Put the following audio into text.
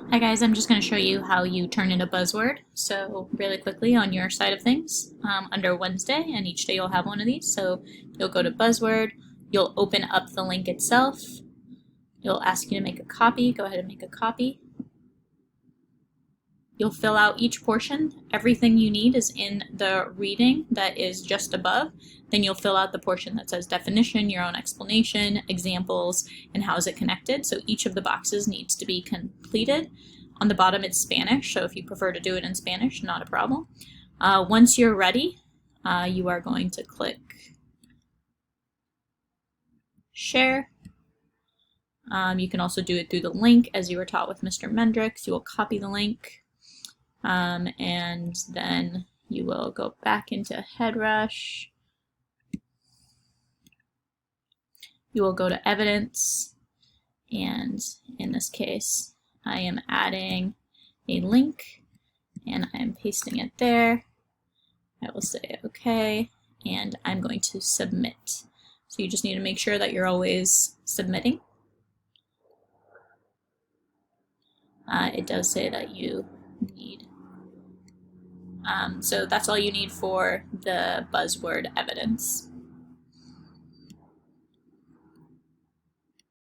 Hi guys, I'm just going to show you how you turn in a buzzword. So really quickly on your side of things, under Wednesday, and each day you'll have one of these. So you'll go to buzzword, you'll open up the link itself, you'll ask you to make a copy, go ahead and make a copy. You'll fill out each portion. Everything you need is in the reading that is just above. Then you'll fill out the portion that says definition, your own explanation, examples, and how is it connected. So each of the boxes needs to be completed. On the bottom it's Spanish, so if you prefer to do it in Spanish, not a problem. Once you're ready, you are going to click share. You can also do it through the link as you were taught with Mr. Mendricks. You will copy the link. And then you will go back into HeadRush. You will go to evidence, and in this case, I am adding a link and I'm pasting it there. I will say okay, and I'm going to submit. So you just need to make sure that you're always submitting. It does say that you need. So that's all you need for the buzzword evidence.